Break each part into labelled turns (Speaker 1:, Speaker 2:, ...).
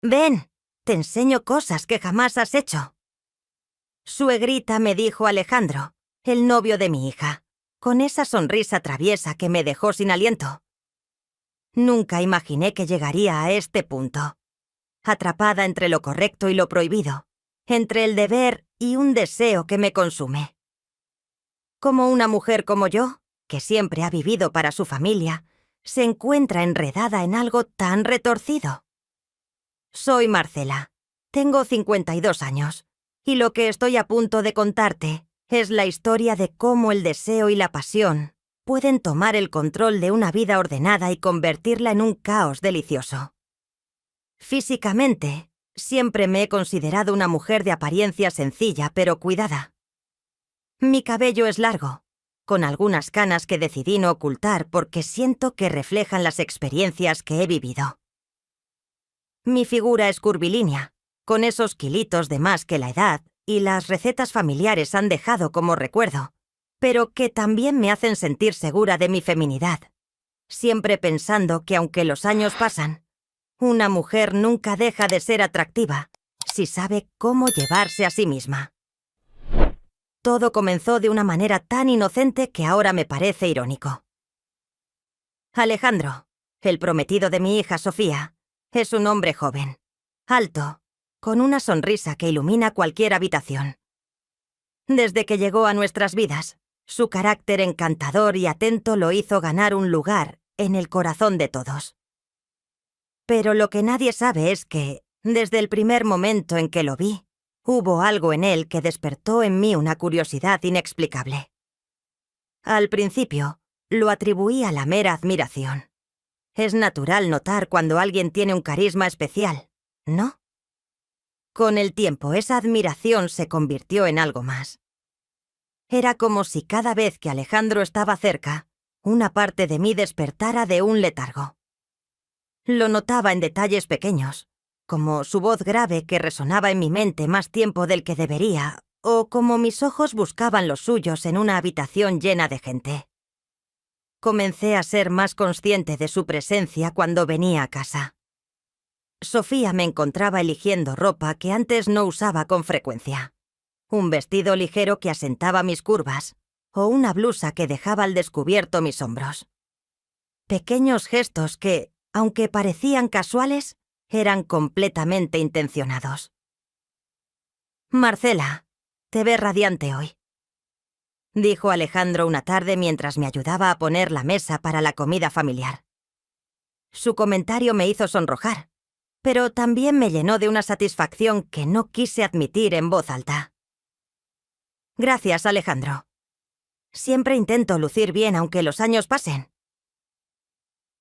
Speaker 1: Ven, te enseño cosas que jamás has hecho. Suegrita, me dijo Alejandro, el novio de mi hija, con esa sonrisa traviesa que me dejó sin aliento. Nunca imaginé que llegaría a este punto. Atrapada entre lo correcto y lo prohibido, entre el deber y un deseo que me consume. Como una mujer como yo, que siempre ha vivido para su familia, se encuentra enredada en algo tan retorcido. Soy Marcela, tengo 52 años, y lo que estoy a punto de contarte es la historia de cómo el deseo y la pasión pueden tomar el control de una vida ordenada y convertirla en un caos delicioso. Físicamente, siempre me he considerado una mujer de apariencia sencilla pero cuidada. Mi cabello es largo, con algunas canas que decidí no ocultar porque siento que reflejan las experiencias que he vivido. Mi figura es curvilínea, con esos kilitos de más que la edad y las recetas familiares han dejado como recuerdo, pero que también me hacen sentir segura de mi feminidad, siempre pensando que aunque los años pasan, una mujer nunca deja de ser atractiva si sabe cómo llevarse a sí misma. Todo comenzó de una manera tan inocente que ahora me parece irónico. Alejandro, el prometido de mi hija Sofía, es un hombre joven, alto, con una sonrisa que ilumina cualquier habitación. Desde que llegó a nuestras vidas, su carácter encantador y atento lo hizo ganar un lugar en el corazón de todos. Pero lo que nadie sabe es que, desde el primer momento en que lo vi, hubo algo en él que despertó en mí una curiosidad inexplicable. Al principio, lo atribuí a la mera admiración. Es natural notar cuando alguien tiene un carisma especial, ¿no? Con el tiempo, esa admiración se convirtió en algo más. Era como si cada vez que Alejandro estaba cerca, una parte de mí despertara de un letargo. Lo notaba en detalles pequeños, como su voz grave que resonaba en mi mente más tiempo del que debería, o como mis ojos buscaban los suyos en una habitación llena de gente. Comencé a ser más consciente de su presencia cuando venía a casa. Sofía me encontraba eligiendo ropa que antes no usaba con frecuencia. Un vestido ligero que asentaba mis curvas, o una blusa que dejaba al descubierto mis hombros. Pequeños gestos que, aunque parecían casuales, eran completamente intencionados. «Marcela, te ves radiante hoy», dijo Alejandro una tarde mientras me ayudaba a poner la mesa para la comida familiar. Su comentario me hizo sonrojar, pero también me llenó de una satisfacción que no quise admitir en voz alta. «Gracias, Alejandro. Siempre intento lucir bien aunque los años pasen».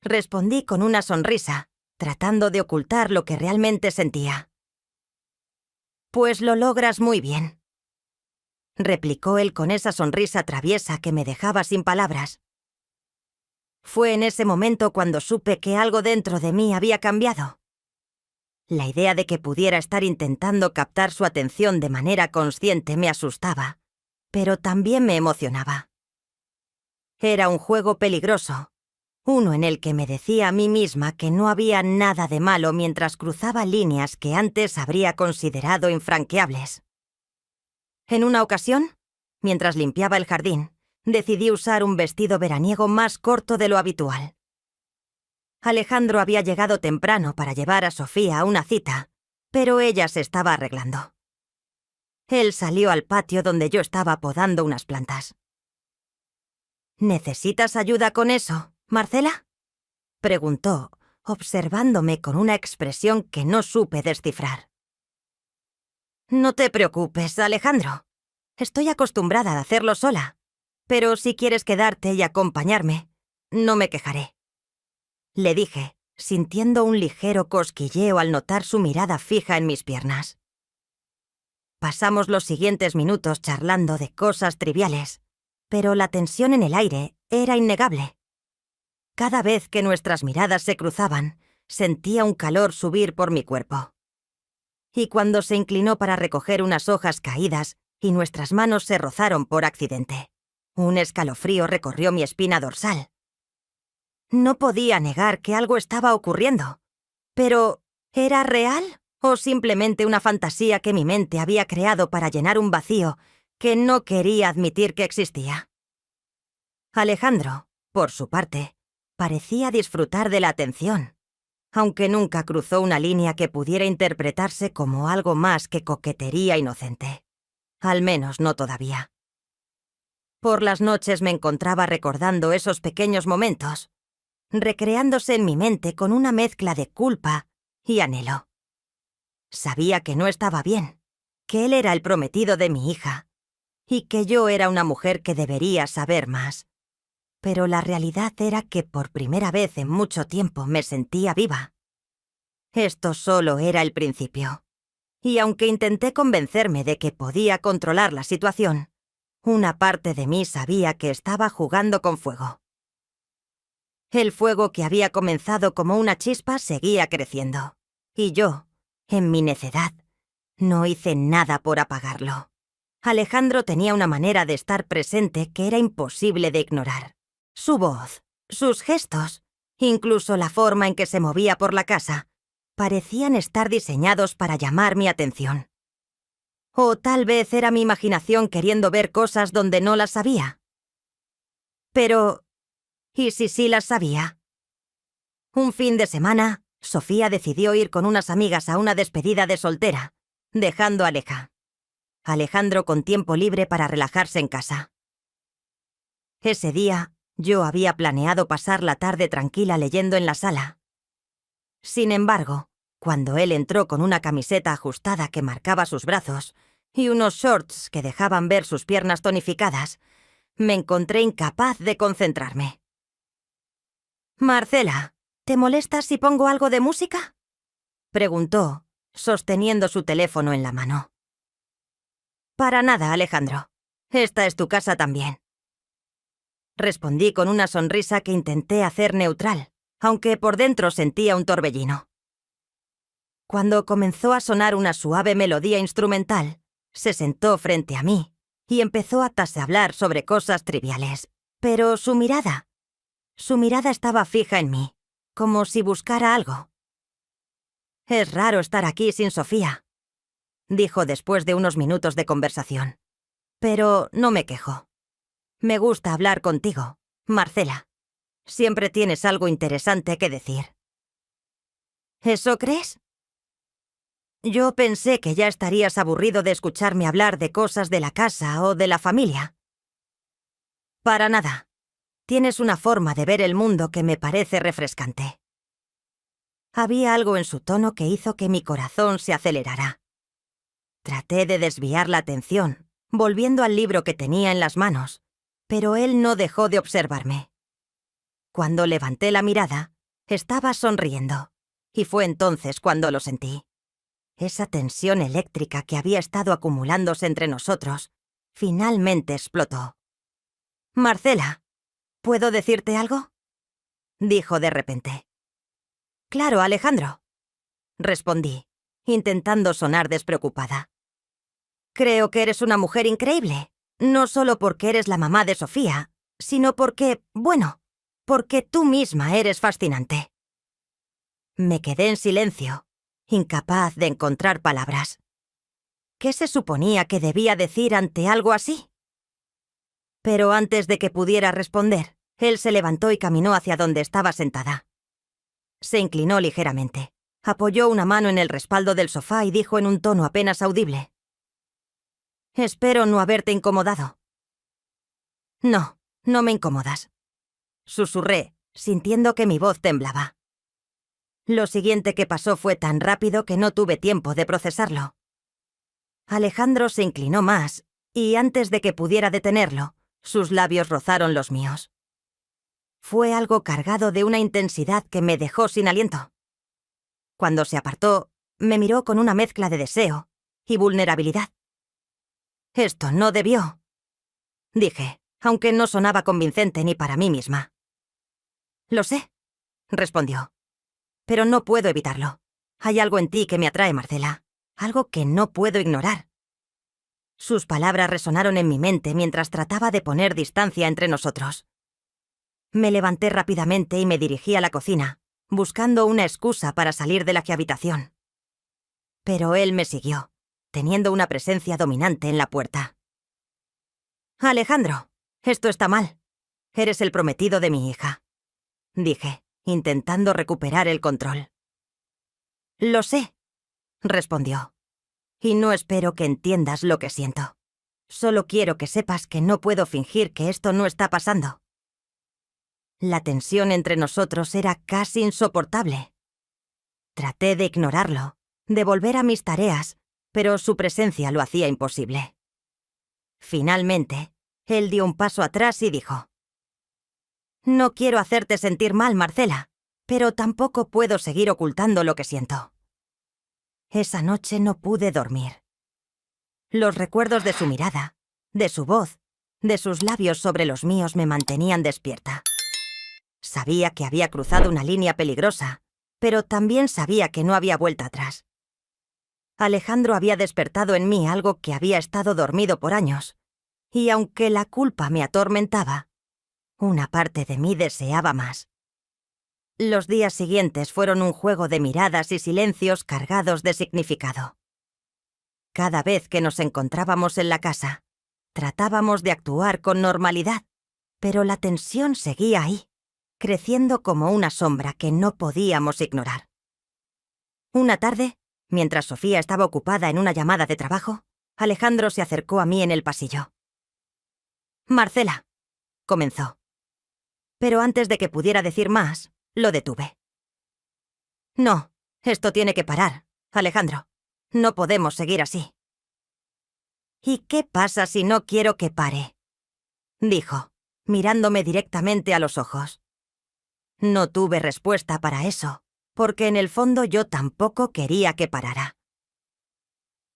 Speaker 1: Respondí con una sonrisa, tratando de ocultar lo que realmente sentía. «Pues lo logras muy bien», replicó él con esa sonrisa traviesa que me dejaba sin palabras. Fue en ese momento cuando supe que algo dentro de mí había cambiado. La idea de que pudiera estar intentando captar su atención de manera consciente me asustaba, pero también me emocionaba. Era un juego peligroso, uno en el que me decía a mí misma que no había nada de malo mientras cruzaba líneas que antes habría considerado infranqueables. En una ocasión, mientras limpiaba el jardín, decidí usar un vestido veraniego más corto de lo habitual. Alejandro había llegado temprano para llevar a Sofía a una cita, pero ella se estaba arreglando. Él salió al patio donde yo estaba podando unas plantas. «¿Necesitas ayuda con eso, Marcela?», preguntó, observándome con una expresión que no supe descifrar. «No te preocupes, Alejandro. Estoy acostumbrada a hacerlo sola, pero si quieres quedarte y acompañarme, no me quejaré», le dije, sintiendo un ligero cosquilleo al notar su mirada fija en mis piernas. Pasamos los siguientes minutos charlando de cosas triviales, pero la tensión en el aire era innegable. Cada vez que nuestras miradas se cruzaban, sentía un calor subir por mi cuerpo. Y cuando se inclinó para recoger unas hojas caídas y nuestras manos se rozaron por accidente, un escalofrío recorrió mi espina dorsal. No podía negar que algo estaba ocurriendo, pero ¿Era real o simplemente una fantasía que mi mente había creado para llenar un vacío que no quería admitir que existía? Alejandro, por su parte, parecía disfrutar de la atención, aunque nunca cruzó una línea que pudiera interpretarse como algo más que coquetería inocente. Al menos no todavía. Por las noches me encontraba recordando esos pequeños momentos, recreándose en mi mente con una mezcla de culpa y anhelo. Sabía que no estaba bien, que él era el prometido de mi hija, y que yo era una mujer que debería saber más. Pero la realidad era que por primera vez en mucho tiempo me sentía viva. Esto solo era el principio. Y aunque intenté convencerme de que podía controlar la situación, una parte de mí sabía que estaba jugando con fuego. El fuego que había comenzado como una chispa seguía creciendo, y yo, en mi necedad, no hice nada por apagarlo. Alejandro tenía una manera de estar presente que era imposible de ignorar. Su voz, sus gestos, incluso la forma en que se movía por la casa, parecían estar diseñados para llamar mi atención. O tal vez era mi imaginación queriendo ver cosas donde no las sabía. Pero, ¿y si sí las sabía? Un fin de semana, Sofía decidió ir con unas amigas a una despedida de soltera, dejando a Alejandro con tiempo libre para relajarse en casa. Ese día, yo había planeado pasar la tarde tranquila leyendo en la sala. Sin embargo, cuando él entró con una camiseta ajustada que marcaba sus brazos y unos shorts que dejaban ver sus piernas tonificadas, me encontré incapaz de concentrarme. «Marcela, ¿te molesta si pongo algo de música?», preguntó, sosteniendo su teléfono en la mano. «Para nada, Alejandro. Esta es tu casa también», respondí con una sonrisa que intenté hacer neutral, aunque por dentro sentía un torbellino. Cuando comenzó a sonar una suave melodía instrumental, se sentó frente a mí y empezó a tasablar sobre cosas triviales. Pero su mirada estaba fija en mí, como si buscara algo. «Es raro estar aquí sin Sofía», dijo después de unos minutos de conversación. «Pero no me quejo. Me gusta hablar contigo, Marcela. Siempre tienes algo interesante que decir». «¿Eso crees?» «Yo pensé que ya estarías aburrido de escucharme hablar de cosas de la casa o de la familia». «Para nada. Tienes una forma de ver el mundo que me parece refrescante». Había algo en su tono que hizo que mi corazón se acelerara. Traté de desviar la atención, volviendo al libro que tenía en las manos, pero él no dejó de observarme. Cuando levanté la mirada, estaba sonriendo, y fue entonces cuando lo sentí. Esa tensión eléctrica que había estado acumulándose entre nosotros, finalmente explotó. «Marcela, ¿puedo decirte algo?», dijo de repente. «Claro, Alejandro», respondí, intentando sonar despreocupada. «Creo que eres una mujer increíble, no solo porque eres la mamá de Sofía, sino porque, porque tú misma eres fascinante». Me quedé en silencio, incapaz de encontrar palabras. ¿Qué se suponía que debía decir ante algo así? Pero antes de que pudiera responder, él se levantó y caminó hacia donde estaba sentada. Se inclinó ligeramente, apoyó una mano en el respaldo del sofá y dijo en un tono apenas audible: «Espero no haberte incomodado». «No, no me incomodas», susurré, sintiendo que mi voz temblaba. Lo siguiente que pasó fue tan rápido que no tuve tiempo de procesarlo. Alejandro se inclinó más, y antes de que pudiera detenerlo, sus labios rozaron los míos. Fue algo cargado de una intensidad que me dejó sin aliento. Cuando se apartó, me miró con una mezcla de deseo y vulnerabilidad. «Esto no debió», dije, aunque no sonaba convincente ni para mí misma. «Lo sé», respondió, «pero no puedo evitarlo. Hay algo en ti que me atrae, Marcela, algo que no puedo ignorar». Sus palabras resonaron en mi mente mientras trataba de poner distancia entre nosotros. Me levanté rápidamente y me dirigí a la cocina, buscando una excusa para salir de la habitación. Pero él me siguió, teniendo una presencia dominante en la puerta. «Alejandro, esto está mal. Eres el prometido de mi hija», dije, intentando recuperar el control. «Lo sé», respondió, «y no espero que entiendas lo que siento. Solo quiero que sepas que no puedo fingir que esto no está pasando». La tensión entre nosotros era casi insoportable. Traté de ignorarlo, de volver a mis tareas, pero su presencia lo hacía imposible. Finalmente, él dio un paso atrás y dijo: «No quiero hacerte sentir mal, Marcela, pero tampoco puedo seguir ocultando lo que siento». Esa noche no pude dormir. Los recuerdos de su mirada, de su voz, de sus labios sobre los míos me mantenían despierta. Sabía que había cruzado una línea peligrosa, pero también sabía que no había vuelta atrás. Alejandro había despertado en mí algo que había estado dormido por años, y aunque la culpa me atormentaba, una parte de mí deseaba más. Los días siguientes fueron un juego de miradas y silencios cargados de significado. Cada vez que nos encontrábamos en la casa, tratábamos de actuar con normalidad, pero la tensión seguía ahí, creciendo como una sombra que no podíamos ignorar. Una tarde, mientras Sofía estaba ocupada en una llamada de trabajo, Alejandro se acercó a mí en el pasillo. «Marcela», comenzó. Pero antes de que pudiera decir más, lo detuve. «No, esto tiene que parar, Alejandro. No podemos seguir así». «¿Y qué pasa si no quiero que pare?», dijo, mirándome directamente a los ojos. No tuve respuesta para eso, porque en el fondo yo tampoco quería que parara.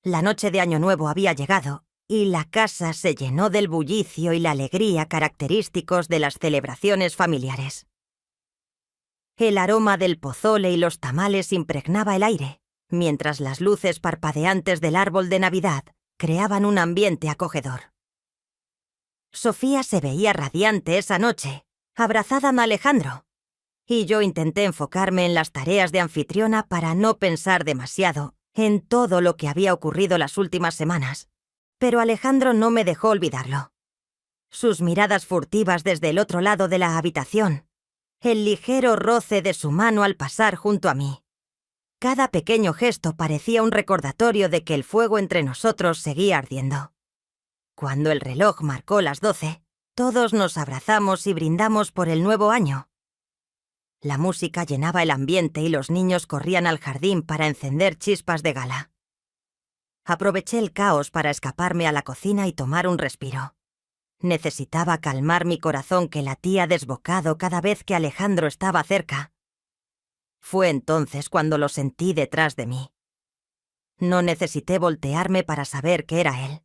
Speaker 1: La noche de Año Nuevo había llegado, y la casa se llenó del bullicio y la alegría característicos de las celebraciones familiares. El aroma del pozole y los tamales impregnaba el aire, mientras las luces parpadeantes del árbol de Navidad creaban un ambiente acogedor. Sofía se veía radiante esa noche, abrazada a Alejandro, y yo intenté enfocarme en las tareas de anfitriona para no pensar demasiado en todo lo que había ocurrido las últimas semanas, pero Alejandro no me dejó olvidarlo. Sus miradas furtivas desde el otro lado de la habitación, el ligero roce de su mano al pasar junto a mí. Cada pequeño gesto parecía un recordatorio de que el fuego entre nosotros seguía ardiendo. Cuando el reloj marcó las 12, todos nos abrazamos y brindamos por el nuevo año. La música llenaba el ambiente y los niños corrían al jardín para encender chispas de gala. Aproveché el caos para escaparme a la cocina y tomar un respiro. Necesitaba calmar mi corazón que latía desbocado cada vez que Alejandro estaba cerca. Fue entonces cuando lo sentí detrás de mí. No necesité voltearme para saber que era él.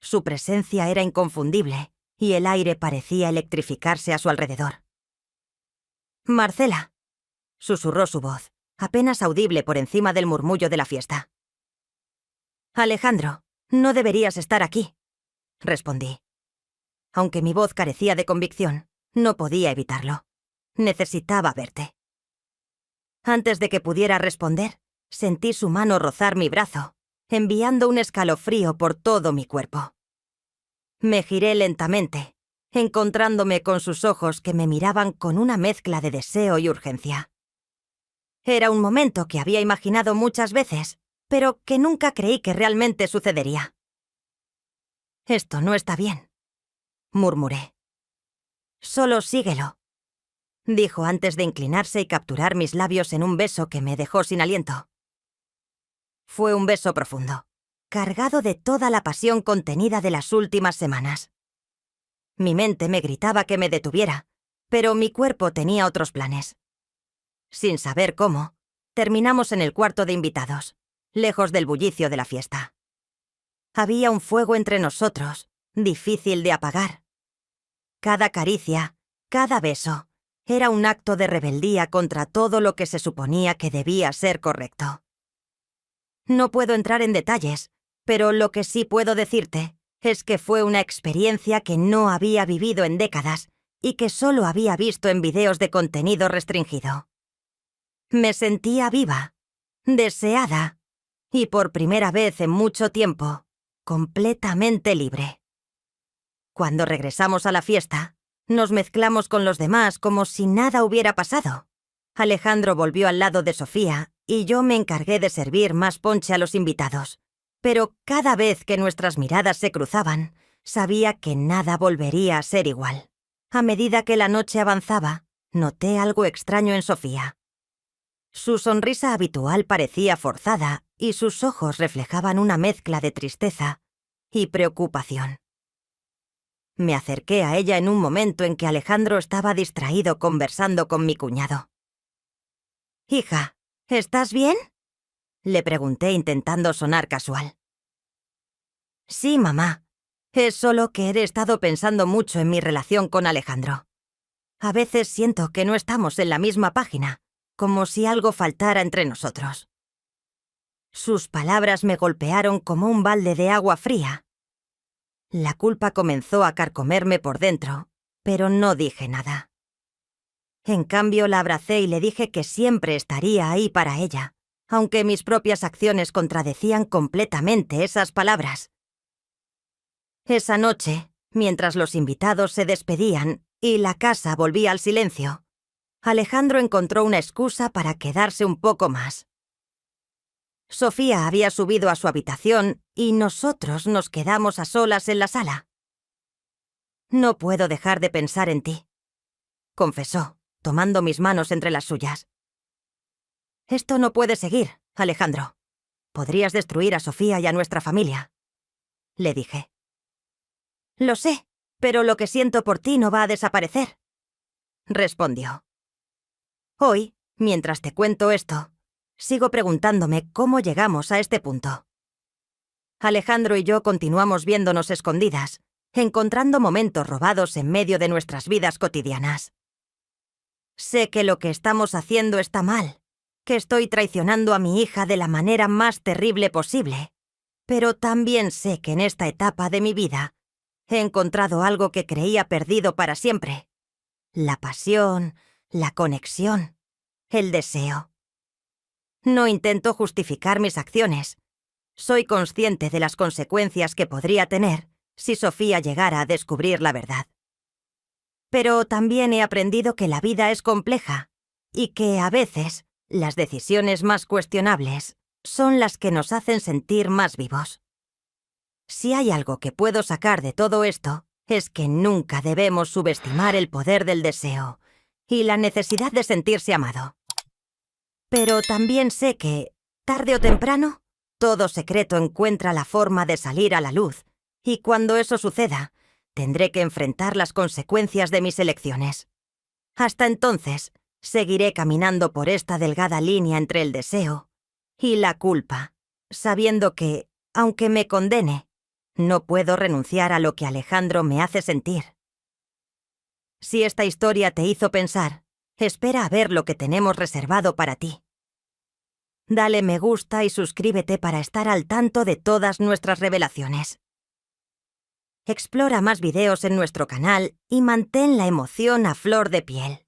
Speaker 1: Su presencia era inconfundible y el aire parecía electrificarse a su alrededor. «Marcela», susurró su voz, apenas audible por encima del murmullo de la fiesta. «Alejandro, no deberías estar aquí», respondí. Aunque mi voz carecía de convicción, no podía evitarlo. Necesitaba verte. Antes de que pudiera responder, sentí su mano rozar mi brazo, enviando un escalofrío por todo mi cuerpo. Me giré lentamente, encontrándome con sus ojos que me miraban con una mezcla de deseo y urgencia. Era un momento que había imaginado muchas veces, pero que nunca creí que realmente sucedería. «Esto no está bien», murmuré. «Solo síguelo», dijo antes de inclinarse y capturar mis labios en un beso que me dejó sin aliento. Fue un beso profundo, cargado de toda la pasión contenida de las últimas semanas. Mi mente me gritaba que me detuviera, pero mi cuerpo tenía otros planes. Sin saber cómo, terminamos en el cuarto de invitados, lejos del bullicio de la fiesta. Había un fuego entre nosotros, difícil de apagar. Cada caricia, cada beso, era un acto de rebeldía contra todo lo que se suponía que debía ser correcto. No puedo entrar en detalles, pero lo que sí puedo decirte es que fue una experiencia que no había vivido en décadas y que solo había visto en videos de contenido restringido. Me sentía viva, deseada y por primera vez en mucho tiempo, completamente libre. Cuando regresamos a la fiesta, nos mezclamos con los demás como si nada hubiera pasado. Alejandro volvió al lado de Sofía y yo me encargué de servir más ponche a los invitados. Pero cada vez que nuestras miradas se cruzaban, sabía que nada volvería a ser igual. A medida que la noche avanzaba, noté algo extraño en Sofía. Su sonrisa habitual parecía forzada y sus ojos reflejaban una mezcla de tristeza y preocupación. Me acerqué a ella en un momento en que Alejandro estaba distraído conversando con mi cuñado. «Hija, ¿estás bien?», le pregunté intentando sonar casual. «Sí, mamá. Es solo que he estado pensando mucho en mi relación con Alejandro. A veces siento que no estamos en la misma página, como si algo faltara entre nosotros». Sus palabras me golpearon como un balde de agua fría. La culpa comenzó a carcomerme por dentro, pero no dije nada. En cambio, la abracé y le dije que siempre estaría ahí para ella, aunque mis propias acciones contradecían completamente esas palabras. Esa noche, mientras los invitados se despedían y la casa volvía al silencio, Alejandro encontró una excusa para quedarse un poco más. Sofía había subido a su habitación y nosotros nos quedamos a solas en la sala. «No puedo dejar de pensar en ti», confesó, tomando mis manos entre las suyas. «Esto no puede seguir, Alejandro. Podrías destruir a Sofía y a nuestra familia», le dije. «Lo sé, pero lo que siento por ti no va a desaparecer», respondió. Hoy, mientras te cuento esto, sigo preguntándome cómo llegamos a este punto. Alejandro y yo continuamos viéndonos escondidas, encontrando momentos robados en medio de nuestras vidas cotidianas. Sé que lo que estamos haciendo está mal, que estoy traicionando a mi hija de la manera más terrible posible, pero también sé que en esta etapa de mi vida he encontrado algo que creía perdido para siempre: la pasión, la conexión, el deseo. No intento justificar mis acciones. Soy consciente de las consecuencias que podría tener si Sofía llegara a descubrir la verdad. Pero también he aprendido que la vida es compleja y que, a veces, las decisiones más cuestionables son las que nos hacen sentir más vivos. Si hay algo que puedo sacar de todo esto, es que nunca debemos subestimar el poder del deseo y la necesidad de sentirse amado. Pero también sé que, tarde o temprano, todo secreto encuentra la forma de salir a la luz, y cuando eso suceda, tendré que enfrentar las consecuencias de mis elecciones. Hasta entonces, seguiré caminando por esta delgada línea entre el deseo y la culpa, sabiendo que, aunque me condene, no puedo renunciar a lo que Alejandro me hace sentir. Si esta historia te hizo pensar, espera a ver lo que tenemos reservado para ti. Dale me gusta y suscríbete para estar al tanto de todas nuestras revelaciones. Explora más videos en nuestro canal y mantén la emoción a flor de piel.